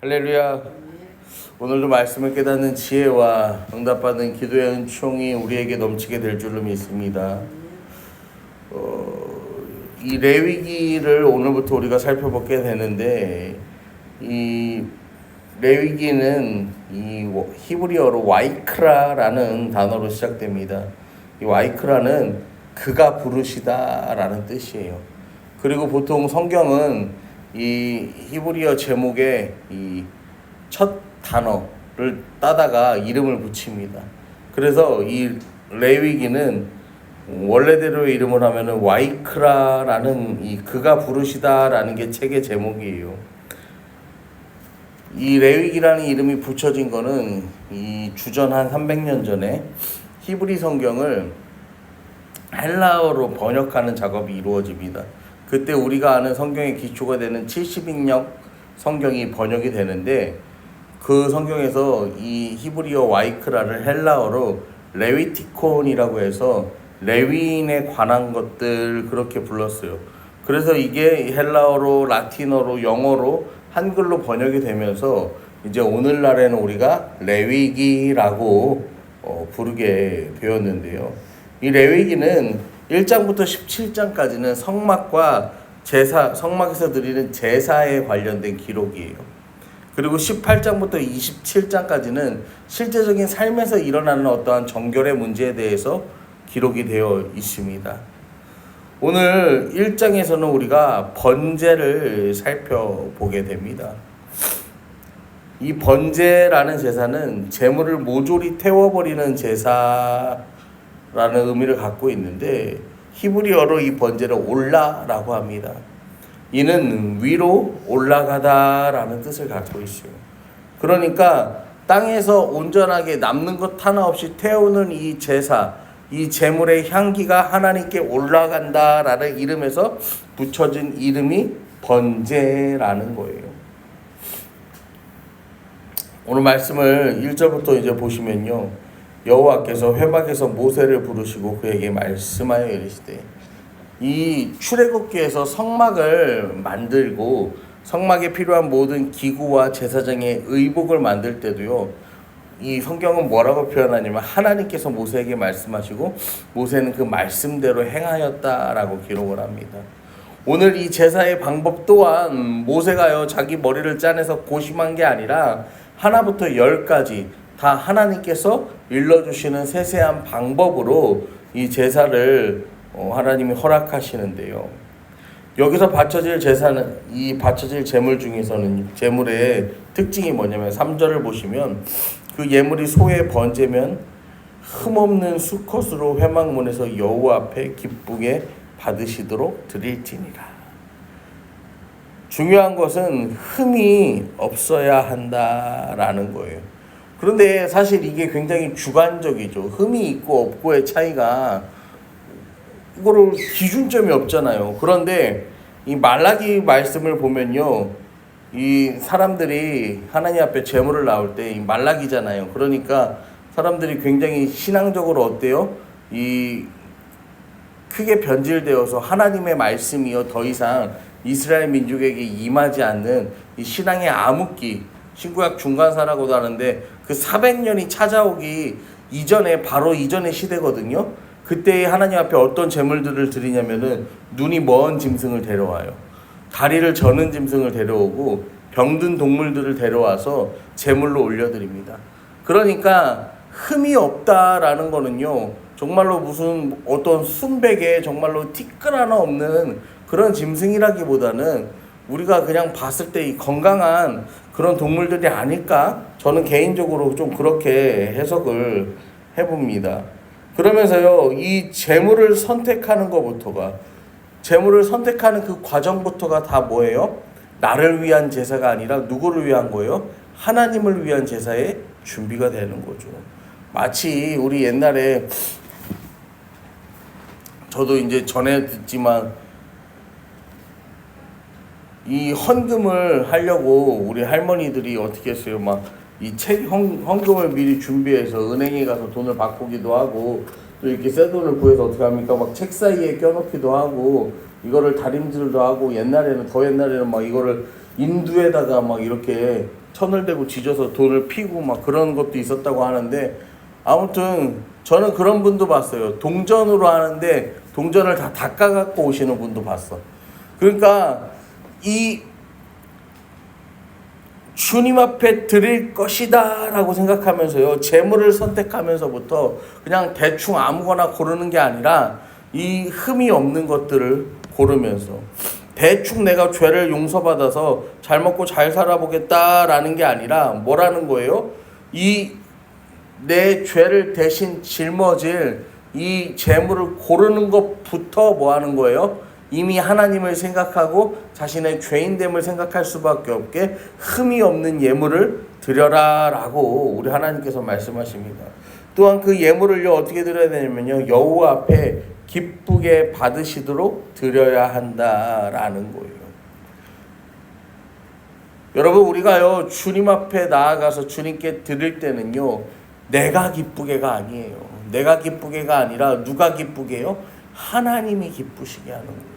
할렐루야. 오늘도 말씀을 깨닫는 지혜와 응답받는 기도의 은총이 우리에게 넘치게 될 줄로 믿습니다. 이 레위기를 오늘부터 우리가 살펴보게 되는데, 이 레위기는 이 히브리어로 와이크라라는 단어로 시작됩니다. 이 와이크라는 그가 부르시다라는 뜻이에요. 그리고 보통 성경은 이 히브리어 제목에 이 첫 단어를 따다가 이름을 붙입니다. 그래서 이 레위기는 원래대로의 이름을 하면은 와이크라라는 이 그가 부르시다라는 게 책의 제목이에요. 이 레위기라는 이름이 붙여진 거는 이 주전 한 300년 전에 히브리 성경을 헬라어로 번역하는 작업이 이루어집니다. 그때 우리가 아는 성경의 기초가 되는 70인역 성경이 번역이 되는데, 그 성경에서 이 히브리어 와이크라를 헬라어로 레위티콘이라고 해서 레위인에 관한 것들 그렇게 불렀어요. 그래서 이게 헬라어로, 라틴어로, 영어로, 한글로 번역이 되면서 이제 오늘날에는 우리가 레위기라고 부르게 되었는데요. 이 레위기는 1장부터 17장까지는 성막과 제사, 성막에서 드리는 제사에 관련된 기록이에요. 그리고 18장부터 27장까지는 실제적인 삶에서 일어나는 어떠한 정결의 문제에 대해서 기록이 되어 있습니다. 오늘 1장에서는 우리가 번제를 살펴보게 됩니다. 이 번제라는 제사는 제물을 모조리 태워버리는 제사라는 의미를 갖고 있는데, 히브리어로 이 번제를 올라라고 합니다. 이는 위로 올라가다라는 뜻을 갖고 있어요. 그러니까 땅에서 온전하게 남는 것 하나 없이 태우는 이 제사, 이 제물의 향기가 하나님께 올라간다라는 이름에서 붙여진 이름이 번제라는 거예요. 오늘 말씀을 1절부터 이제 보시면요, 여호와께서 회막에서 모세를 부르시고 그에게 말씀하여 이르시되, 이 출애굽기에서 성막을 만들고 성막에 필요한 모든 기구와 제사장의 의복을 만들 때도요, 이 성경은 뭐라고 표현하냐면 하나님께서 모세에게 말씀하시고 모세는 그 말씀대로 행하였다라고 기록을 합니다. 오늘 이 제사의 방법 또한 모세가요 자기 머리를 짜내서 고심한 게 아니라 하나부터 10까지 다 하나님께서 일러주시는 세세한 방법으로 이 제사를 하나님이 허락하시는데요. 여기서 바쳐질 제사는, 이 바쳐질 제물 중에서는 제물의 특징이 뭐냐면 3절을 보시면 그 예물이 소의 번제면 흠없는 수컷으로 회막문에서 여호와 앞에 기쁘게 받으시도록 드릴지니라. 중요한 것은 흠이 없어야 한다라는 거예요. 그런데 사실 이게 굉장히 주관적이죠. 흠이 있고 없고의 차이가 이거를 기준점이 없잖아요. 그런데 이 말라기 말씀을 보면요, 이 사람들이 하나님 앞에 제물을 나올 때 이 말라기잖아요. 그러니까 사람들이 굉장히 신앙적으로 어때요? 이 크게 변질되어서 하나님의 말씀이요 더 이상 이스라엘 민족에게 임하지 않는 이 신앙의 암흑기, 신구약 중간사라고도 하는데 그 400년이 찾아오기 이전에, 바로 이전의 시대거든요. 그때 하나님 앞에 어떤 제물들을 드리냐면은 눈이 먼 짐승을 데려와요. 다리를 저는 짐승을 데려오고 병든 동물들을 데려와서 제물로 올려드립니다. 그러니까 흠이 없다라는 거는요, 정말로 무슨 어떤 순백에 정말로 티끌 하나 없는 그런 짐승이라기보다는 우리가 그냥 봤을 때 이 건강한 그런 동물들이 아닐까? 저는 개인적으로 좀 그렇게 해석을 해봅니다. 그러면서요, 이 제물을 선택하는 것부터가, 제물을 선택하는 그 과정부터가 다 뭐예요? 나를 위한 제사가 아니라 누구를 위한 거예요? 하나님을 위한 제사의 준비가 되는 거죠. 마치 우리 옛날에, 저도 이제 전에 듣지만 이 헌금을 하려고 우리 할머니들이 어떻게 했어요? 막 이 헌금을 미리 준비해서 은행에 가서 돈을 바꾸기도 하고, 또 이렇게 새 돈을 구해서 어떻게 합니까? 막 책 사이에 껴놓기도 하고, 이거를 다림질도 하고, 옛날에는 막 이거를 인두에다가 막 이렇게 천을 대고 지져서 돈을 피고 막 그런 것도 있었다고 하는데, 아무튼 저는 그런 분도 봤어요. 동전으로 하는데 동전을 다 닦아갖고 오시는 분도 봤어. 그러니까 이 주님 앞에 드릴 것이다 라고 생각하면서요, 재물을 선택하면서부터 그냥 대충 아무거나 고르는 게 아니라 이 흠이 없는 것들을 고르면서, 대충 내가 죄를 용서받아서 잘 먹고 잘 살아보겠다라는 게 아니라 뭐라는 거예요? 이 내 죄를 대신 짊어질 이 재물을 고르는 것부터 뭐 하는 거예요? 이미 하나님을 생각하고 자신의 죄인됨을 생각할 수밖에 없게 흠이 없는 예물을 드려라 라고 우리 하나님께서 말씀하십니다. 또한 그 예물을요, 어떻게 드려야 되냐면요, 여호와 앞에 기쁘게 받으시도록 드려야 한다라는 거예요. 여러분, 우리가요 주님 앞에 나아가서 주님께 드릴 때는요, 내가 기쁘게가 아니에요. 내가 기쁘게가 아니라 누가 기쁘게요? 하나님이 기쁘시게 하는 거예요.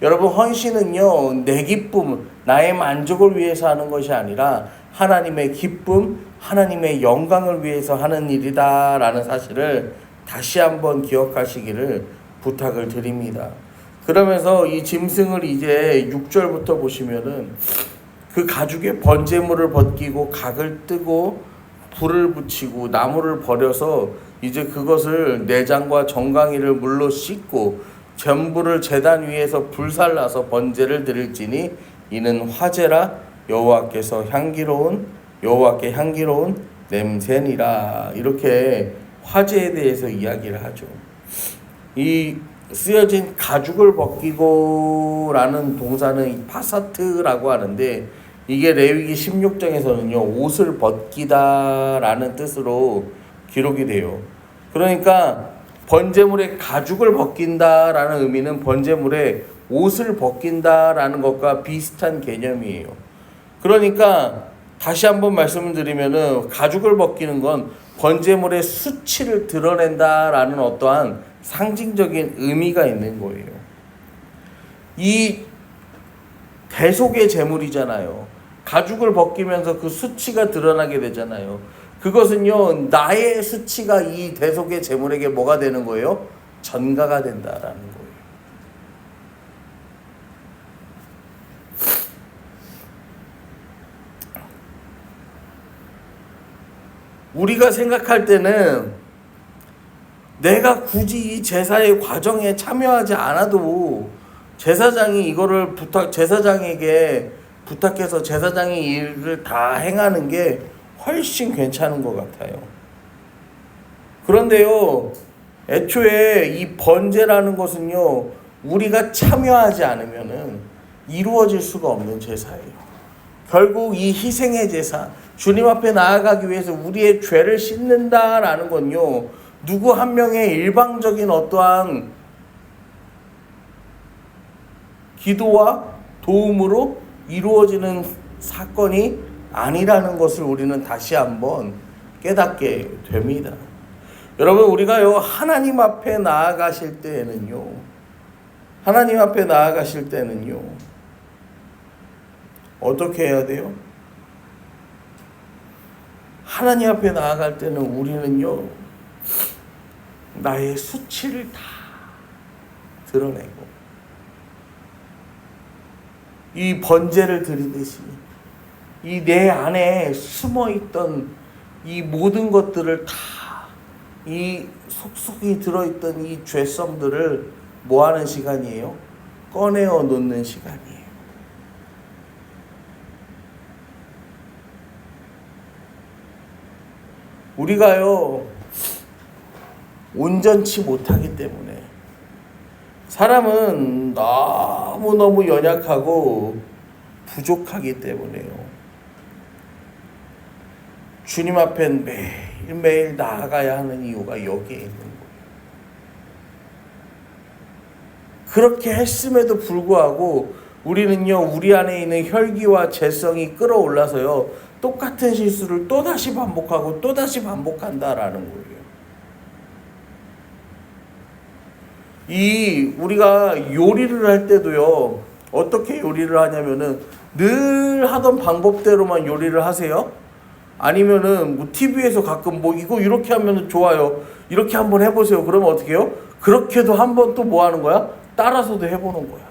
여러분, 헌신은요, 내 기쁨, 나의 만족을 위해서 하는 것이 아니라 하나님의 기쁨, 하나님의 영광을 위해서 하는 일이다라는 사실을 다시 한번 기억하시기를 부탁을 드립니다. 그러면서 이 짐승을 이제 6절부터 보시면은 그 가죽에 번제물을 벗기고 각을 뜨고 불을 붙이고 나무를 버려서 이제 그것을 내장과 정강이를 물로 씻고 전부를 제단 위에서 불살라서 번제를 드릴지니 이는 화제라 여호와께 향기로운 냄새니라. 이렇게 화제에 대해서 이야기를 하죠. 이 쓰여진 가죽을 벗기고 라는 동사는 이 파사트라고 하는데, 이게 레위기 16장에서는요 옷을 벗기다 라는 뜻으로 기록이 돼요. 그러니까 번제물의 가죽을 벗긴다 라는 의미는 번제물의 옷을 벗긴다 라는 것과 비슷한 개념이에요. 그러니까 다시 한번 말씀을 드리면은, 가죽을 벗기는 건 번제물의 수치를 드러낸다 라는 어떠한 상징적인 의미가 있는 거예요. 이 대속의 제물이잖아요. 가죽을 벗기면서 그 수치가 드러나게 되잖아요. 그것은요, 나의 수치가 이 대속의 제물에게 뭐가 되는 거예요? 전가가 된다라는 거예요. 우리가 생각할 때는 내가 굳이 이 제사의 과정에 참여하지 않아도 제사장이 이거를 제사장에게 부탁해서 제사장이 일을 다 행하는 게 훨씬 괜찮은 것 같아요. 그런데요, 애초에 이 번제라는 것은요, 우리가 참여하지 않으면은 이루어질 수가 없는 제사예요. 결국 이 희생의 제사, 주님 앞에 나아가기 위해서 우리의 죄를 씻는다라는 건요, 누구 한 명의 일방적인 어떠한 기도와 도움으로 이루어지는 사건이 아니라는 것을 우리는 다시 한번 깨닫게 됩니다. 여러분, 우리가요 하나님 앞에 나아가실 때에는요, 어떻게 해야 돼요? 하나님 앞에 나아갈 때는 우리는요, 나의 수치를 다 드러내고 이 번제를 드리듯이 이 내 안에 숨어있던 이 모든 것들을 다, 이 속속이 들어있던 이 죄성들을 뭐하는 시간이에요? 꺼내어 놓는 시간이에요. 우리가요 온전치 못하기 때문에, 사람은 너무너무 연약하고 부족하기 때문에요, 주님 앞에 매일매일 나아가야 하는 이유가 여기에 있는 거예요. 그렇게 했음에도 불구하고 우리는요, 우리 안에 있는 혈기와 죄성이 끌어올라서요, 똑같은 실수를 또다시 반복하고 또다시 반복한다라는 거예요. 우리가 요리를 할 때도요, 어떻게 요리를 하냐면은 늘 하던 방법대로만 요리를 하세요? 아니면은 뭐 TV에서 가끔 뭐 이거 이렇게 하면 좋아요. 이렇게 한번 해보세요. 그러면 어떻게 해요? 그렇게도 한번 또 뭐 하는 거야? 따라서도 해보는 거야.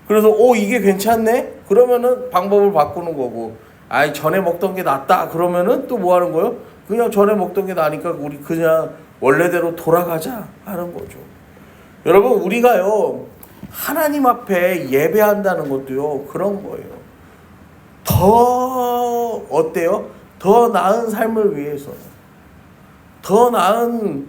그래서 이게 괜찮네? 그러면은 방법을 바꾸는 거고, 아이 전에 먹던 게 낫다 그러면은 또 뭐 하는 거예요? 그냥 전에 먹던 게 나니까 우리 그냥 원래대로 돌아가자 하는 거죠. 여러분, 우리가요 하나님 앞에 예배한다는 것도요 그런 거예요. 더 어때요? 더 나은 삶을 위해서, 더 나은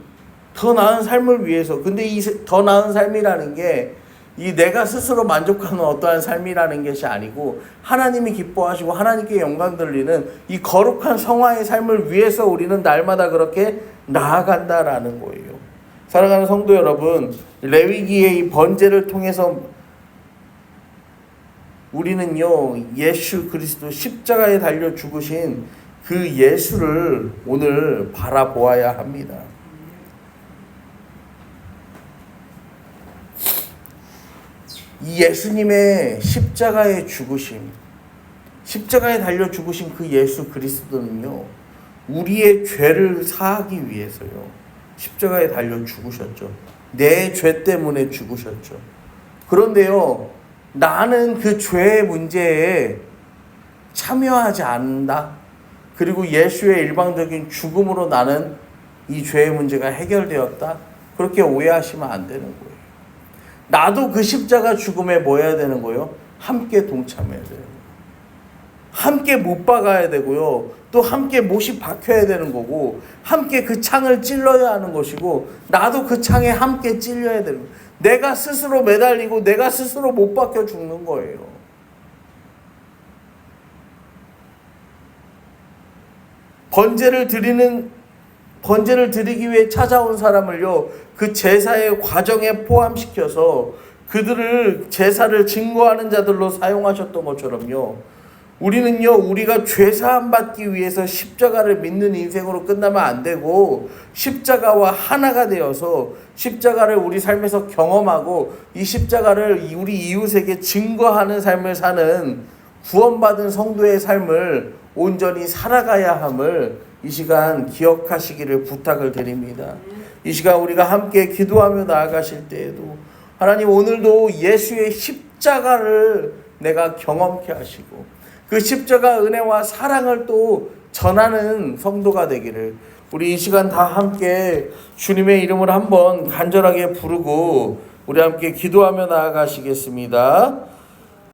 삶을 위해서. 근데 이 더 나은 삶이라는 게 이 내가 스스로 만족하는 어떠한 삶이라는 것이 아니고, 하나님이 기뻐하시고 하나님께 영광 돌리는 이 거룩한 성화의 삶을 위해서 우리는 날마다 그렇게 나아간다라는 거예요. 사랑하는 성도 여러분, 레위기의 이 번제를 통해서 우리는요 예수 그리스도 십자가에 달려 죽으신 그 예수를 오늘 바라보아야 합니다. 이 예수님의 십자가에 죽으심, 십자가에 달려 죽으신 그 예수 그리스도는요 우리의 죄를 사하기 위해서요 십자가에 달려 죽으셨죠. 내 죄 때문에 죽으셨죠. 그런데요 나는 그 죄의 문제에 참여하지 않는다. 그리고 예수의 일방적인 죽음으로 나는 이 죄의 문제가 해결되었다. 그렇게 오해하시면 안 되는 거예요. 나도 그 십자가 죽음에 뭐 해야 되는 거예요? 함께 동참해야 되는 거예요. 함께 못 박아야 되고요. 또 함께 못이 박혀야 되는 거고, 함께 그 창을 찔러야 하는 것이고, 나도 그 창에 함께 찔려야 되는 거예요. 내가 스스로 매달리고 내가 스스로 못 박혀 죽는 거예요. 번제를 드리기 위해 찾아온 사람을요 그 제사의 과정에 포함시켜서 그들을 제사를 증거하는 자들로 사용하셨던 것처럼요, 우리는요 우리가 죄사함 받기 위해서 십자가를 믿는 인생으로 끝나면 안 되고, 십자가와 하나가 되어서 십자가를 우리 삶에서 경험하고 이 십자가를 우리 이웃에게 증거하는 삶을 사는 구원받은 성도의 삶을 온전히 살아가야 함을 이 시간 기억하시기를 부탁을 드립니다. 이 시간 우리가 함께 기도하며 나아가실 때에도 하나님, 오늘도 예수의 십자가를 내가 경험케 하시고 그 십자가 은혜와 사랑을 또 전하는 성도가 되기를, 우리 이 시간 다 함께 주님의 이름을 한번 간절하게 부르고 우리 함께 기도하며 나아가시겠습니다.